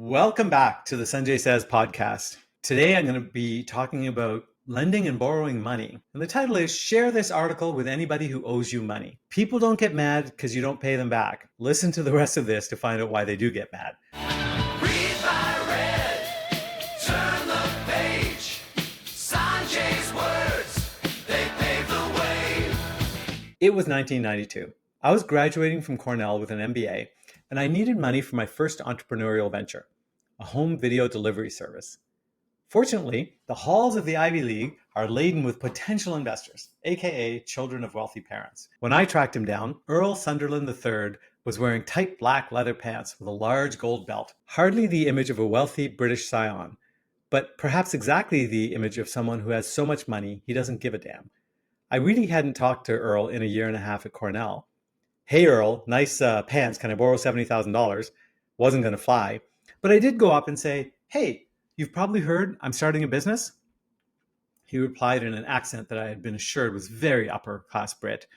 Welcome back to the Sanjay Says podcast. Today I'm going to be talking about lending and borrowing money. And the title is Share This Article with Anybody Who Owes You Money. People don't get mad because you don't pay them back. Listen to the rest of this to find out why they do get mad. Read my red, turn the page. Sanjay's words, they pave the way. It was 1992. I was graduating from Cornell with an MBA, and I needed money for my first entrepreneurial venture, a home video delivery service. Fortunately, the halls of the Ivy League are laden with potential investors, aka children of wealthy parents. When I tracked him down, Earl Sunderland III was wearing tight black leather pants with a large gold belt, hardly the image of a wealthy British scion, but perhaps exactly the image of someone who has so much money he doesn't give a damn. I really hadn't talked to Earl in a year and a half at Cornell. Hey Earl, nice pants, can I borrow $70,000? Wasn't going to fly. But I did go up and say, hey, you've probably heard I'm starting a business? He replied in an accent that I had been assured was very upper class Brit.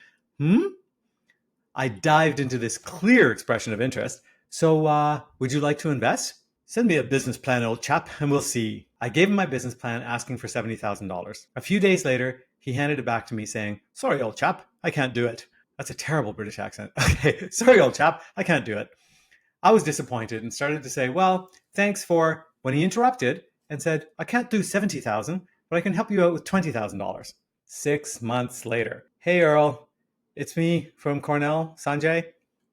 I dived into this clear expression of interest. So, would you like to invest? Send me a business plan, old chap, and we'll see. I gave him my business plan asking for $70,000. A few days later, he handed it back to me saying, sorry, old chap, I can't do it. That's a terrible British accent. Okay, sorry, old chap, I can't do it. I was disappointed and started to say, well, thanks for, when he interrupted and said, I can't do $70,000, but I can help you out with $20,000. 6 months later, hey, Earl, it's me from Cornell, Sanjay.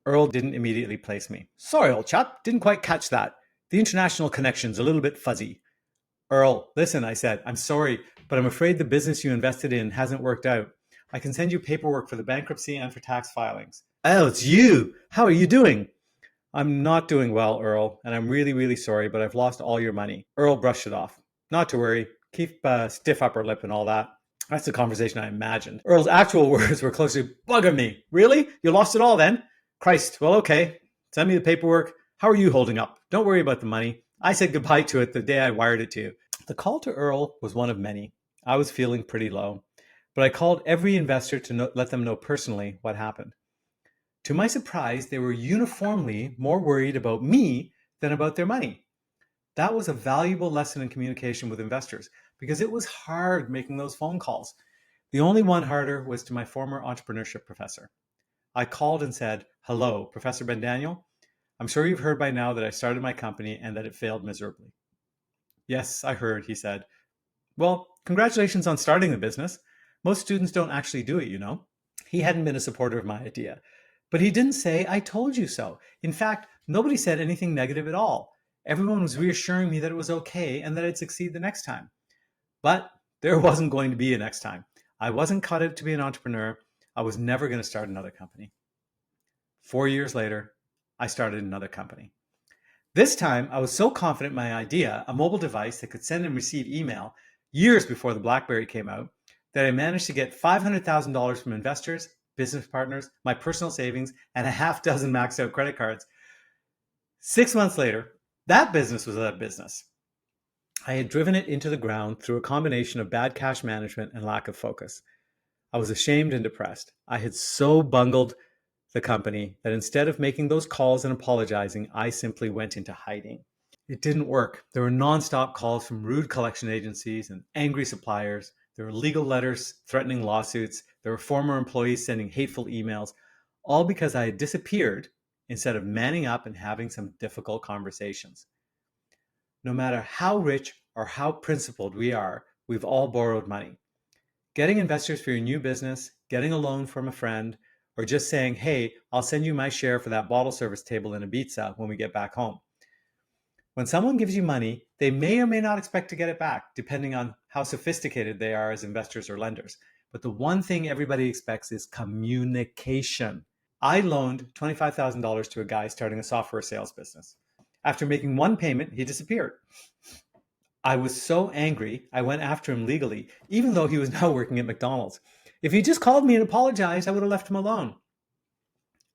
Earl didn't immediately place me. Sorry, old chap, didn't quite catch that. The international connection's a little bit fuzzy. Earl, listen, I said, I'm sorry, but I'm afraid the business you invested in hasn't worked out. I can send you paperwork for the bankruptcy and for tax filings. Oh, it's you. How are you doing? I'm not doing well, Earl, and I'm really, really sorry, but I've lost all your money. Earl brushed it off. Not to worry. Keep a stiff upper lip and all that. That's the conversation I imagined. Earl's actual words were close to bugging me. Really? You lost it all then? Christ. Well, okay. Send me the paperwork. How are you holding up? Don't worry about the money. I said goodbye to it the day I wired it to you. The call to Earl was one of many. I was feeling pretty low. But I called every investor to let them know personally what happened. To my surprise, they were uniformly more worried about me than about their money. That was a valuable lesson in communication with investors because it was hard making those phone calls. The only one harder was to my former entrepreneurship professor. I called and said, hello, Professor Ben Daniel. I'm sure you've heard by now that I started my company and that it failed miserably. Yes, I heard, he said. Well, congratulations on starting the business. Most students don't actually do it, you know. He hadn't been a supporter of my idea. But he didn't say, I told you so. In fact, nobody said anything negative at all. Everyone was reassuring me that it was okay and that I'd succeed the next time. But there wasn't going to be a next time. I wasn't cut out to be an entrepreneur. I was never going to start another company. 4 years later, I started another company. This time, I was so confident in my idea, a mobile device that could send and receive email years before the BlackBerry came out, that I managed to get $500,000 from investors, business partners, my personal savings, and a half dozen maxed out credit cards. 6 months later, that business was out of business. I had driven it into the ground through a combination of bad cash management and lack of focus. I was ashamed and depressed. I had so bungled the company that instead of making those calls and apologizing, I simply went into hiding. It didn't work. There were nonstop calls from rude collection agencies and angry suppliers. There were legal letters threatening lawsuits. There were former employees sending hateful emails, all because I had disappeared instead of manning up and having some difficult conversations. No matter how rich or how principled we are, we've all borrowed money. Getting investors for your new business, getting a loan from a friend, or just saying, hey, I'll send you my share for that bottle service table in Ibiza when we get back home. When someone gives you money, they may or may not expect to get it back, depending on how sophisticated they are as investors or lenders. But the one thing everybody expects is communication. I loaned $25,000 to a guy starting a software sales business. After making one payment, he disappeared. I was so angry, I went after him legally, even though he was now working at McDonald's. If he just called me and apologized, I would have left him alone.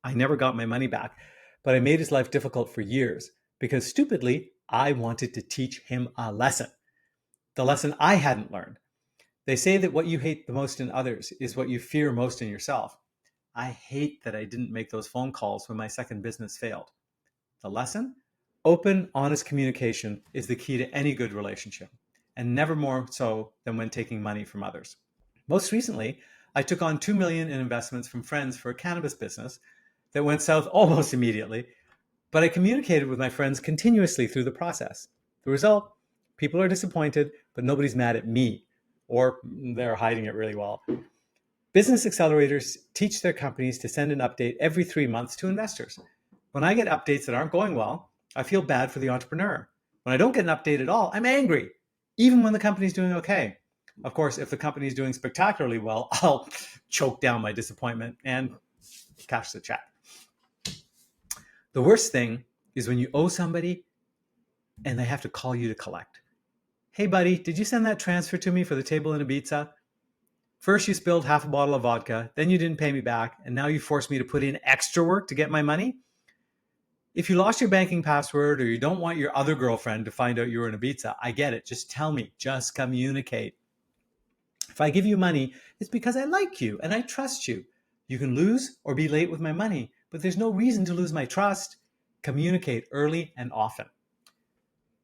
I never got my money back, but I made his life difficult for years because stupidly, I wanted to teach him a lesson. The lesson I hadn't learned. They say that what you hate the most in others is what you fear most in yourself. I hate that I didn't make those phone calls when my second business failed. The lesson? Open, honest communication is the key to any good relationship, and never more so than when taking money from others. Most recently, I took on $2 million in investments from friends for a cannabis business that went south almost immediately, but I communicated with my friends continuously through the process. The result, people are disappointed, but nobody's mad at me, or they're hiding it really well. Business accelerators teach their companies to send an update every 3 months to investors. When I get updates that aren't going well, I feel bad for the entrepreneur. When I don't get an update at all, I'm angry, even when the company's doing okay. Of course, if the company's doing spectacularly well, I'll choke down my disappointment and cash the check. The worst thing is when you owe somebody and they have to call you to collect. Hey, buddy, did you send that transfer to me for the table in Ibiza? First, you spilled half a bottle of vodka, then you didn't pay me back, and now you forced me to put in extra work to get my money? If you lost your banking password or you don't want your other girlfriend to find out you were in Ibiza, I get it. Just tell me. Just communicate. If I give you money, it's because I like you and I trust you. You can lose or be late with my money, but there's no reason to lose my trust. Communicate early and often.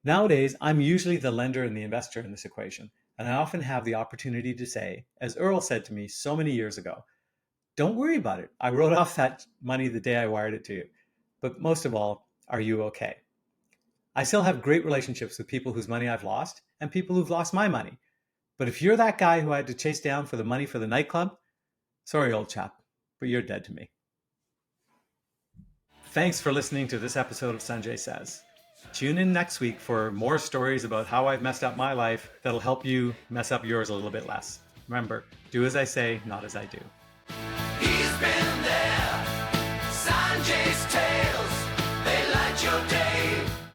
Nowadays, I'm usually the lender and the investor in this equation, and I often have the opportunity to say, as Earl said to me so many years ago, don't worry about it. I wrote off that money the day I wired it to you. But most of all, are you okay? I still have great relationships with people whose money I've lost and people who've lost my money. But if you're that guy who I had to chase down for the money for the nightclub, sorry, old chap, but you're dead to me. Thanks for listening to this episode of Sanjay Says. Tune in next week for more stories about how I've messed up my life that'll help you mess up yours a little bit less. Remember, do as I say, not as I do.